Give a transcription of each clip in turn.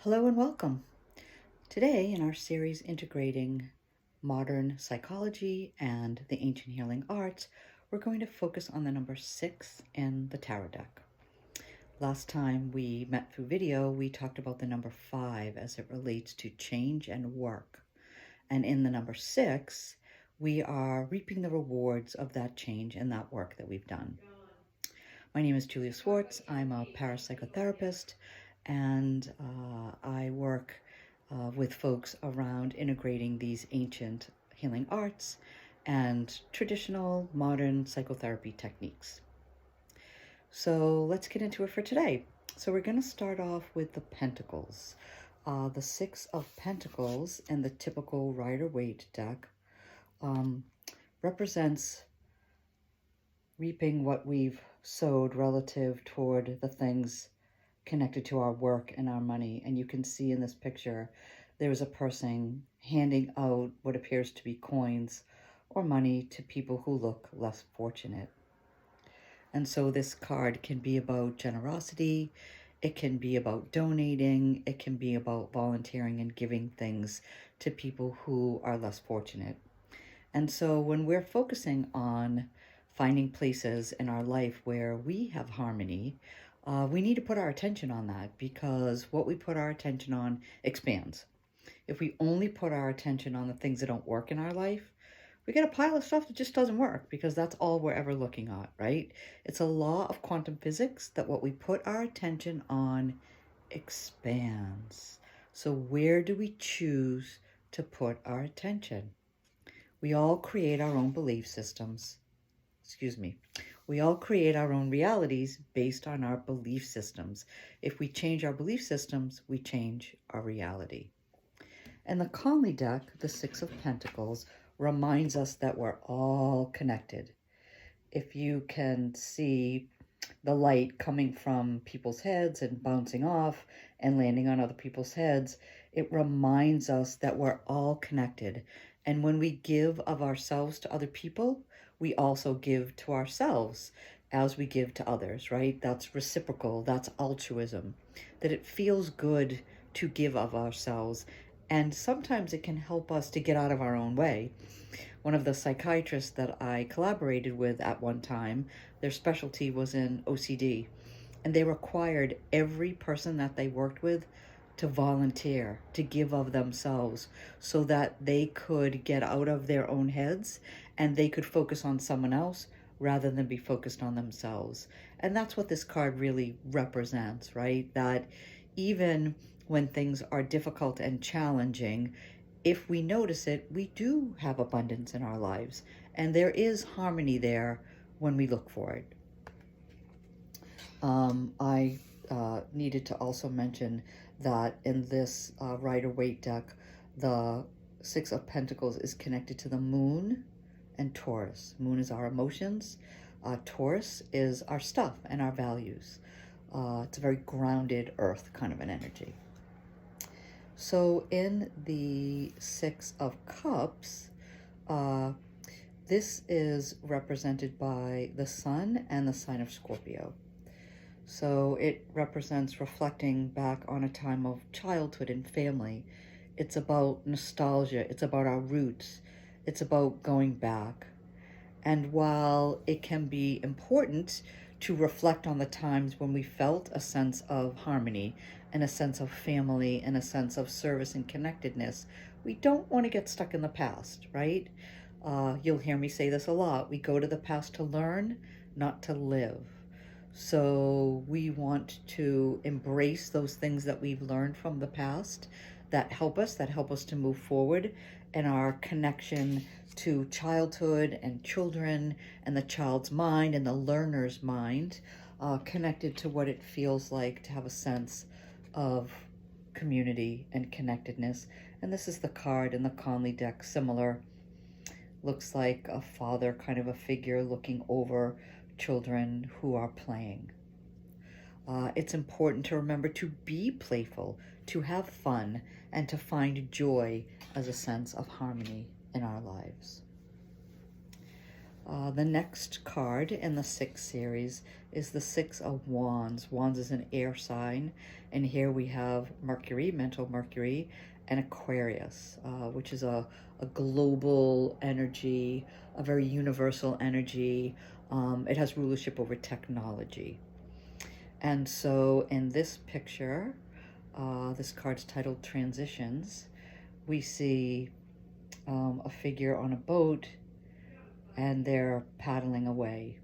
Hello and welcome. Today in our series integrating modern psychology and the ancient healing arts, we're going to focus on the number 6 in the tarot deck. Last time we met through video, we talked about the number 5 as it relates to change and work. And in the number 6, we are reaping the rewards of that change and that work that we've done. My name is Julia Swartz. I'm a parapsychotherapist, and I work with folks around integrating these ancient healing arts and traditional modern psychotherapy techniques. So let's get into it for today. So we're going to start off with the Pentacles. The 6 of Pentacles in the typical Rider-Waite deck represents reaping what we've sowed relative toward the things connected to our work and our money. And you can see in this picture, there's a person handing out what appears to be coins or money to people who look less fortunate. And so this card can be about generosity, it can be about donating, it can be about volunteering and giving things to people who are less fortunate. And so when we're focusing on finding places in our life where we have harmony, we need to put our attention on that, because what we put our attention on expands. If we only put our attention on the things that don't work in our life, we get a pile of stuff that just doesn't work, because that's all we're ever looking at, right? It's a law of quantum physics that what we put our attention on expands. So where do we choose to put our attention? We all create our own belief systems. We all create our own realities based on our belief systems. If we change our belief systems, we change our reality. And the Conley deck, the 6 of Pentacles, reminds us that we're all connected. If you can see the light coming from people's heads and bouncing off and landing on other people's heads, it reminds us that we're all connected. And when we give of ourselves to other people, we also give to ourselves as we give to others, right? That's reciprocal, that's altruism, that it feels good to give of ourselves. And sometimes it can help us to get out of our own way. One of the psychiatrists that I collaborated with at one time, their specialty was in OCD, and they required every person that they worked with to volunteer, to give of themselves, so that they could get out of their own heads and they could focus on someone else rather than be focused on themselves. And that's what this card really represents, right? That even when things are difficult and challenging, if we notice it, we do have abundance in our lives, and there is harmony there when we look for it. I needed to also mention that in this Rider-Waite deck, the 6 of Pentacles is connected to the Moon and Taurus. Moon is our emotions. Taurus is our stuff and our values. It's a very grounded earth kind of an energy. So in the 6 of Cups, this is represented by the Sun and the sign of Scorpio. So it represents reflecting back on a time of childhood and family. It's about nostalgia. It's about our roots. It's about going back. And while it can be important to reflect on the times when we felt a sense of harmony and a sense of family and a sense of service and connectedness, we don't want to get stuck in the past, right? You'll hear me say this a lot. We go to the past to learn, not to live. So we want to embrace those things that we've learned from the past that help us to move forward, and our connection to childhood and children and the child's mind and the learner's mind, connected to what it feels like to have a sense of community and connectedness. And this is the card in the Conley deck, similar. Looks like a father, kind of a figure looking over children who are playing. It's important to remember to be playful, to have fun, and to find joy as a sense of harmony in our lives. The next card in the 6 series is the 6 of Wands. Wands is an air sign, and here we have Mercury, mental Mercury, and Aquarius, which is a global energy, a very universal energy. It has rulership over technology. And so in this picture, this card's titled Transitions, we see a figure on a boat, and they're paddling away,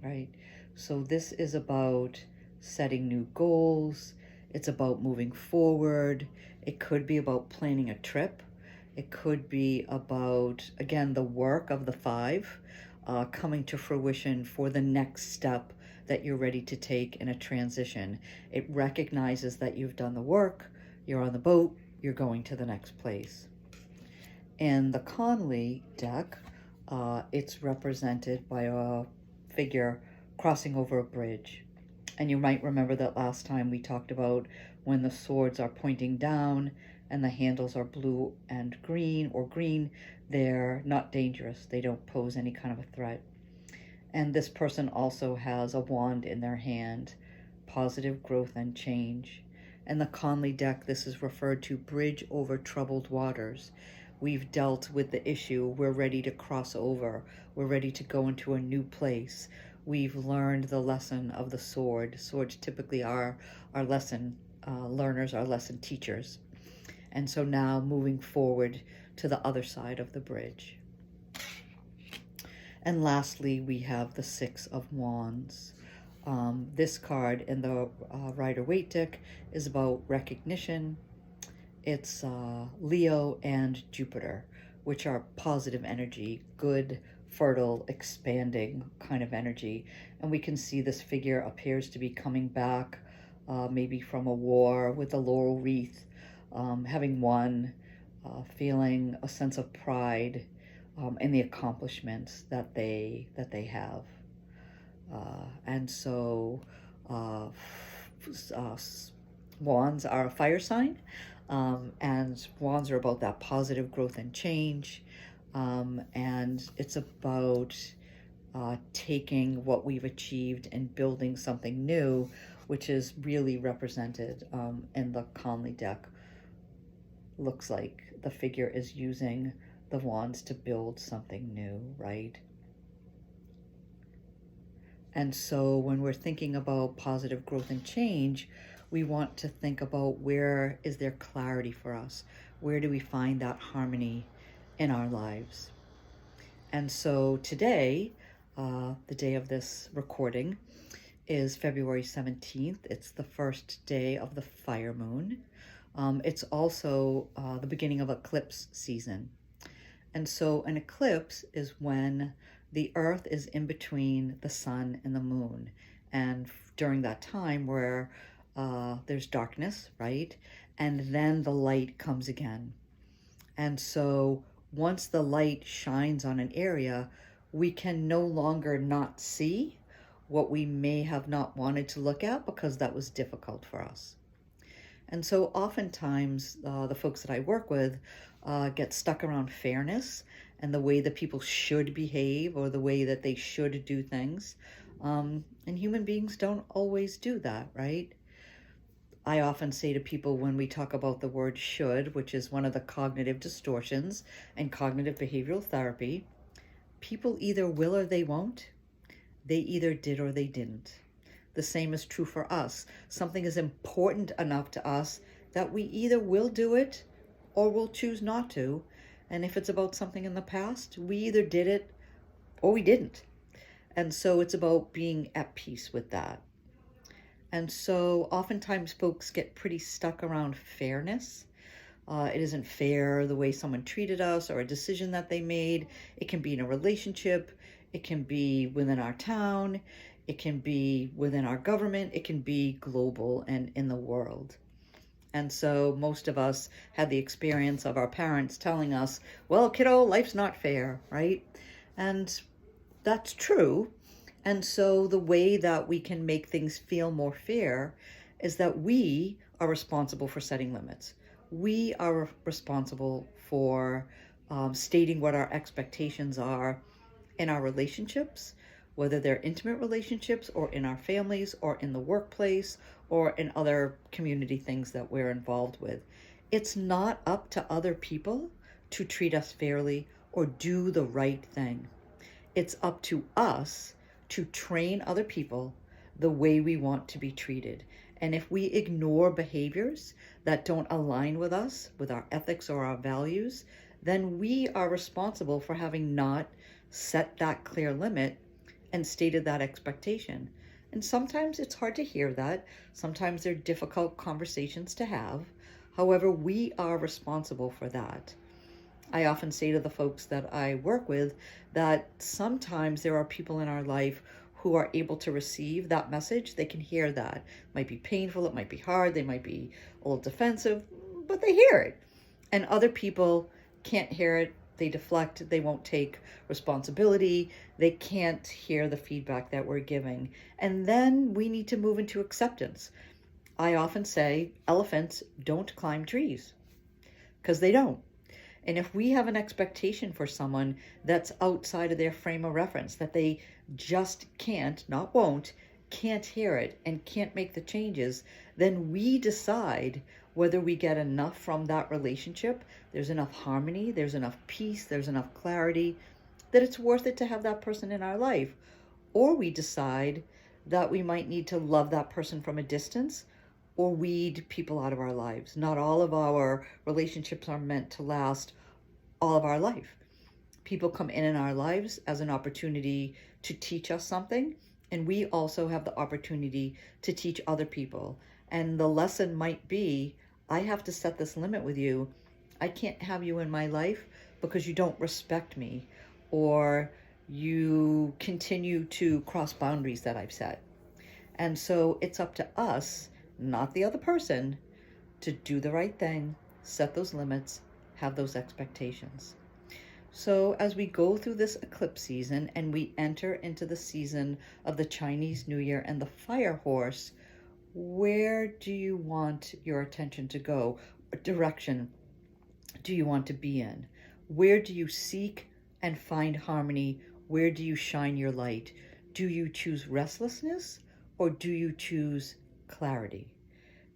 right? So this is about setting new goals. It's about moving forward. It could be about planning a trip. It could be about, again, the work of the 5 coming to fruition for the next step that you're ready to take in a transition. It recognizes that you've done the work, you're on the boat, you're going to the next place. In the 𝐒𝐚𝐫𝐜𝐿 deck, it's represented by a figure crossing over a bridge. And you might remember that last time we talked about when the swords are pointing down and the handles are blue and green, or green, they're not dangerous. They don't pose any kind of a threat. And this person also has a wand in their hand, positive growth and change. In the 𝐒𝐚𝐫𝐜𝐿 deck, this is referred to bridge over troubled waters. We've dealt with the issue. We're ready to cross over. We're ready to go into a new place. We've learned the lesson of the sword. Swords typically are our lesson learners, our lesson teachers. And so now moving forward to the other side of the bridge. And lastly, we have the 6 of Wands. This card in the Rider-Waite deck is about recognition. It's Leo and Jupiter, which are positive energy, good, fertile, expanding kind of energy. And we can see this figure appears to be coming back, maybe from a war with a laurel wreath, having won, feeling a sense of pride in the accomplishments that they have. And so Wands are a fire sign. And wands are about that positive growth and change. And it's about taking what we've achieved and building something new, which is really represented in the 𝐒𝐚𝐫𝐿 deck. Looks like the figure is using the wands to build something new, right? And so when we're thinking about positive growth and change, we want to think about, where is there clarity for us? Where do we find that harmony in our lives? And so today, the day of this recording, is February 17th. It's the first day of the fire moon. It's also the beginning of eclipse season. And so an eclipse is when the earth is in between the sun and the moon. And during that time where there's darkness, right? And then the light comes again. And so once the light shines on an area, we can no longer not see what we may have not wanted to look at because that was difficult for us. And so oftentimes the folks that I work with get stuck around fairness and the way that people should behave or the way that they should do things. And human beings don't always do that, right? I often say to people when we talk about the word should, which is one of the cognitive distortions in cognitive behavioral therapy, people either will or they won't. They either did or they didn't. The same is true for us. Something is important enough to us that we either will do it or we'll choose not to. And if it's about something in the past, we either did it or we didn't. And so it's about being at peace with that. And so oftentimes folks get pretty stuck around fairness. It isn't fair the way someone treated us or a decision that they made. It can be in a relationship. It can be within our town. It can be within our government. It can be global and in the world. And so most of us had the experience of our parents telling us, well, kiddo, life's not fair, right? And that's true. And so the way that we can make things feel more fair is that we are responsible for setting limits. We are responsible for stating what our expectations are in our relationships, whether they're intimate relationships or in our families or in the workplace or in other community things that we're involved with. It's not up to other people to treat us fairly or do the right thing. It's up to us to train other people the way we want to be treated. And if we ignore behaviors that don't align with us, with our ethics or our values, then we are responsible for having not set that clear limit and stated that expectation. And sometimes it's hard to hear that. Sometimes they're difficult conversations to have. However, we are responsible for that. I often say to the folks that I work with that sometimes there are people in our life who are able to receive that message. They can hear that. It might be painful, it might be hard, they might be a little defensive, but they hear it. And other people can't hear it. They deflect, they won't take responsibility, they can't hear the feedback that we're giving. And then we need to move into acceptance. I often say elephants don't climb trees because they don't. And if we have an expectation for someone that's outside of their frame of reference, that they just can't, not won't, can't hear it and can't make the changes, then we decide whether we get enough from that relationship, there's enough harmony, there's enough peace, there's enough clarity, that it's worth it to have that person in our life. Or we decide that we might need to love that person from a distance or weed people out of our lives. Not all of our relationships are meant to last all of our life. People come in our lives as an opportunity to teach us something, and we also have the opportunity to teach other people. And the lesson might be, I have to set this limit with you. I can't have you in my life because you don't respect me, or you continue to cross boundaries that I've set. And so it's up to us, not the other person, to do the right thing, set those limits, have those expectations. So as we go through this eclipse season and we enter into the season of the Chinese New Year and the fire horse, where do you want your attention to go? What direction do you want to be in? Where do you seek and find harmony? Where do you shine your light? Do you choose restlessness or do you choose clarity?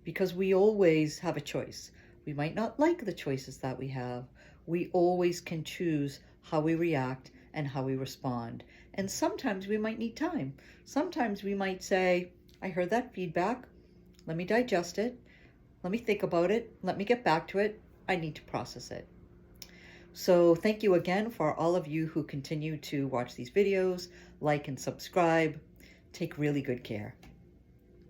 Because we always have a choice. We might not like the choices that we have. We always can choose how we react and how we respond. And sometimes we might need time. Sometimes we might say, I heard that feedback. Let me digest it. Let me think about it. Let me get back to it. I need to process it. So thank you again for all of you who continue to watch these videos, like and subscribe. Take really good care.